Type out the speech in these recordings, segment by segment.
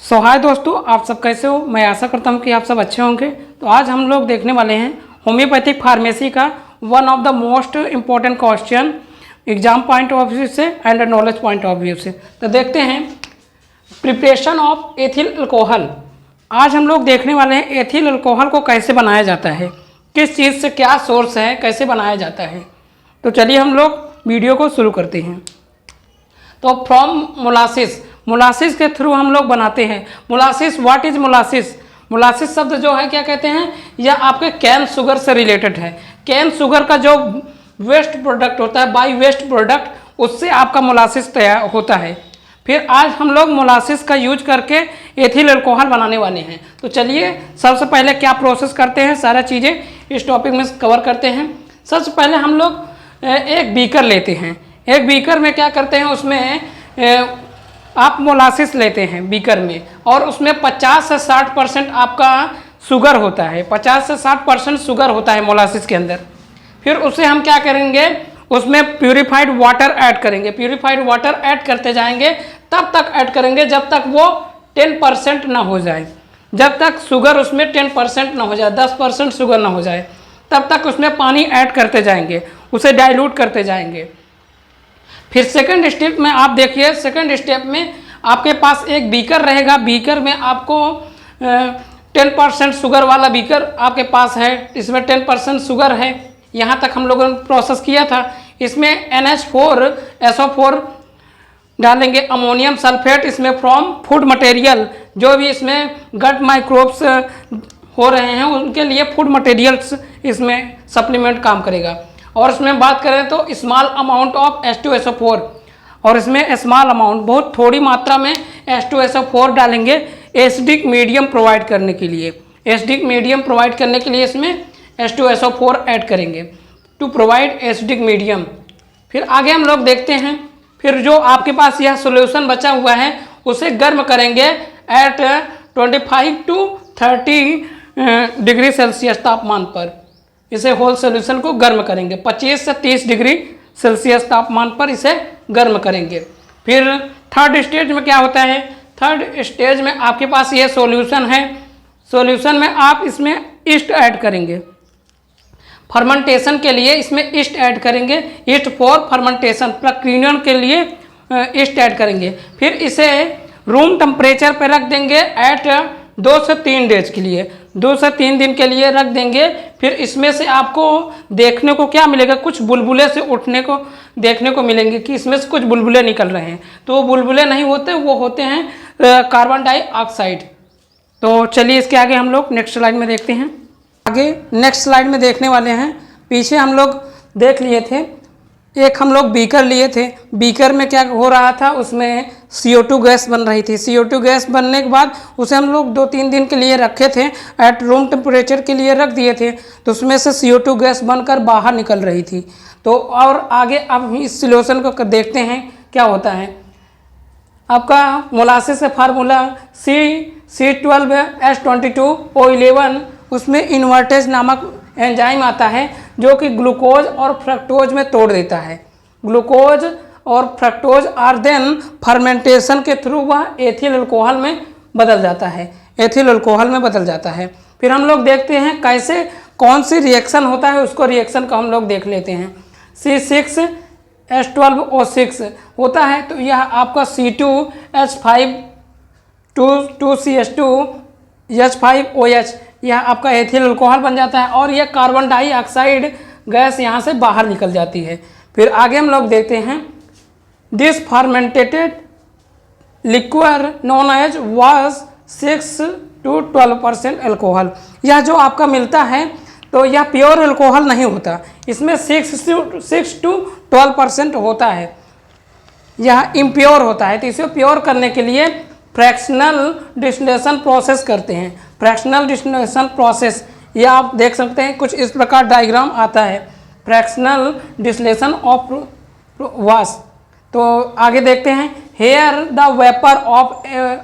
हाय दोस्तों, आप सब कैसे हो। मैं आशा करता हूँ कि आप सब अच्छे होंगे। तो आज हम लोग देखने वाले हैं होम्योपैथिक फार्मेसी का one of the most important question exam point of view से and knowledge point of view से। तो देखते हैं प्रिपरेशन ऑफ एथिल अल्कोहल। आज हम लोग देखने वाले हैं एथिल अल्कोहल को कैसे बनाया जाता है, किस चीज़ से, क्या सोर्स है, कैसे बनाया जाता है। तो चलिए हम लोग वीडियो को शुरू करते हैं। तो फ्रॉम मोलासिस के थ्रू हम लोग बनाते हैं। Molasses, what is molasses? Molasses शब्द जो है क्या कहते हैं, यह आपके कैन शुगर से रिलेटेड है। कैन शुगर का जो वेस्ट प्रोडक्ट होता है, बाई वेस्ट प्रोडक्ट, उससे आपका मोलासिस तैयार होता है। फिर आज हम लोग मोलासिस का यूज करके एथिल अल्कोहल बनाने वाले हैं। तो चलिए सबसे पहले क्या प्रोसेस करते हैं, सारा चीज़ें इस टॉपिक में कवर करते हैं। सबसे पहले हम लोग एक बीकर लेते हैं। एक बीकर में क्या करते हैं, उसमें आप मोलासिस लेते हैं बीकर में, और उसमें 50 से 60% आपका शुगर होता है। 50 से 60% शुगर होता है मोलासिस के अंदर। फिर उसे हम क्या करेंगे, उसमें प्यूरिफाइड वाटर ऐड करेंगे। प्यूरिफाइड वाटर ऐड करते जाएंगे, तब तक ऐड करेंगे जब तक वो 10% ना हो जाए। जब तक शुगर उसमें 10% ना हो जाए, 10% शुगर ना हो जाए, तब तक उसमें पानी ऐड करते जाएंगे, उसे डाइल्यूट करते जाएंगे। फिर सेकंड स्टेप में आप देखिए, सेकंड स्टेप में आपके पास एक बीकर रहेगा। बीकर में आपको 10% शुगर वाला बीकर आपके पास है, इसमें 10% शुगर है। यहाँ तक हम लोगों ने प्रोसेस किया था। इसमें NH4SO4 डालेंगे, अमोनियम सल्फेट इसमें फ्रॉम फूड मटेरियल, जो भी इसमें गट माइक्रोब्स हो रहे हैं उनके लिए फूड मटेरियल्स इसमें सप्लीमेंट काम करेगा। और इसमें बात करें तो स्मॉल अमाउंट ऑफ H2SO4, और इसमें स्मॉल अमाउंट, बहुत थोड़ी मात्रा में H2SO4 डालेंगे एसिडिक मीडियम प्रोवाइड करने के लिए। एसिडिक मीडियम प्रोवाइड करने के लिए इसमें H2SO4 ऐड करेंगे टू प्रोवाइड एसिडिक मीडियम। फिर आगे हम लोग देखते हैं, फिर जो आपके पास यह सॉल्यूशन बचा हुआ है उसे गर्म करेंगे एट 25 to 30 डिग्री सेल्सियस तापमान पर। इसे होल सोल्यूशन को गर्म करेंगे, 25 से 30 डिग्री सेल्सियस तापमान पर इसे गर्म करेंगे। फिर थर्ड स्टेज में क्या होता है, थर्ड स्टेज में आपके पास ये सॉल्यूशन है। सॉल्यूशन में आप इसमें ईस्ट ऐड करेंगे फर्मेंटेशन के लिए। इसमें ईस्ट ऐड करेंगे, ईस्ट फॉर फर्मेंटेशन, प्रक्रियन के लिए ईस्ट ऐड करेंगे। फिर इसे रूम टेम्परेचर पर रख देंगे एट 2 से 3 डेज के लिए, 2 से 3 दिन के लिए रख देंगे। फिर इसमें से आपको देखने को क्या मिलेगा, कुछ बुलबुले से उठने को देखने को मिलेंगे कि इसमें से कुछ बुलबुले निकल रहे हैं। तो वो बुलबुले नहीं होते, वो होते हैं कार्बन डाइऑक्साइड। तो चलिए इसके आगे हम लोग नेक्स्ट स्लाइड में देखते हैं। आगे नेक्स्ट स्लाइड में देखने वाले हैं, पीछे हम लोग देख लिए थे, एक हम लोग बीकर लिए थे। बीकर में क्या हो रहा था, उसमें CO2 गैस बन रही थी। CO2 गैस बनने के बाद उसे हम लोग 2-3 दिन के लिए रखे थे, एट रूम टेम्परेचर के लिए रख दिए थे। तो उसमें से CO2 गैस बनकर बाहर निकल रही थी। तो और आगे अब इस सॉल्यूशन को देखते हैं क्या होता है। आपका मोलासिस का फार्मूला C12H22O11, उसमें इन्वर्टेज नामक एंजाइम आता है जो कि ग्लूकोज और फ्रक्टोज में तोड़ देता है। ग्लूकोज और फ्रक्टोज आर देन फर्मेंटेशन के थ्रू वह एथिल अल्कोहल में बदल जाता है, एथिल अल्कोहल में बदल जाता है। फिर हम लोग देखते हैं कैसे, कौन सी रिएक्शन होता है, उसको रिएक्शन का हम लोग देख लेते हैं। C6H12O6 होता है, तो यह आपका C2H5 2CH2H5OH, यह आपका एथिल अल्कोहल बन जाता है, और यह कार्बन डाइऑक्साइड गैस यहाँ से बाहर निकल जाती है। फिर आगे हम लोग देखते हैं, this fermented liquid known as was 6 to 12% alcohol. यह जो आपका मिलता है तो यह प्योर अल्कोहल नहीं होता, इसमें 6 to 12% होता है, यह इम्प्योर होता है। तो इसे प्योर करने के लिए फ्रैक्शनल डिस्टिलेशन प्रोसेस करते हैं। फ्रैक्शनल डिस्टिलेशन प्रोसेस, यह आप देख सकते हैं, कुछ इस प्रकार डायग्राम आता है, फ्रैक्शनल डिस्टिलेशन ऑफ वास। तो आगे देखते हैं, here the vapour of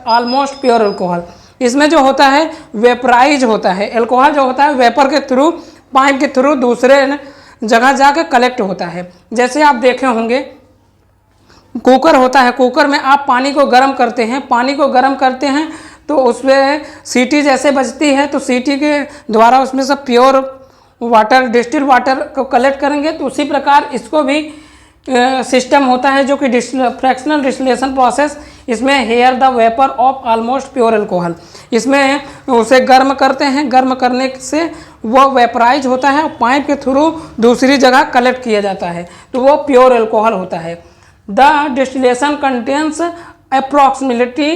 almost pure alcohol. इसमें जो होता है वेपराइज होता है, अल्कोहल जो होता है वेपर के थ्रू, पाइप के थ्रू दूसरे जगह जाकर कलेक्ट होता है। जैसे आप देखे होंगे कुकर होता है, कुकर में आप पानी को गर्म करते हैं, पानी को गर्म करते हैं तो उसमें सीटी जैसे बजती है, तो सीटी के द्वारा उसमें से प्योर वाटर, डिस्टिल वाटर को कलेक्ट करेंगे। तो उसी प्रकार इसको भी सिस्टम होता है जो कि फ्रैक्शनल डिस्टिलेशन प्रोसेस। इसमें here the vapour of almost pure alcohol, इसमें उसे गर्म करते हैं, गर्म करने से वो वेपराइज होता है और पाइप के थ्रू दूसरी जगह कलेक्ट किया जाता है, तो वो प्योर अल्कोहल होता है। The distillation contains approximately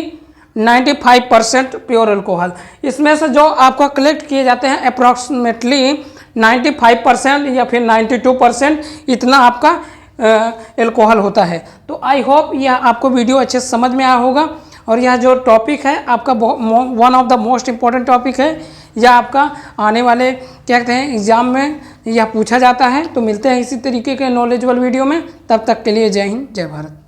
95% pure alcohol, इसमें से जो आपको कलेक्ट किए जाते हैं अप्रॉक्सीमेटली 95% या फिर 92% इतना आपका अल्कोहल होता है। तो आई होप यह आपको वीडियो अच्छे से समझ में आया होगा, और यह जो टॉपिक है आपका one of the most important topic है, यह आपका आने वाले क्या कहते हैं एग्ज़ाम में यह पूछा जाता है। तो मिलते हैं इसी तरीके के नॉलेजेबल वीडियो में, तब तक के लिए जय हिंद जय भारत।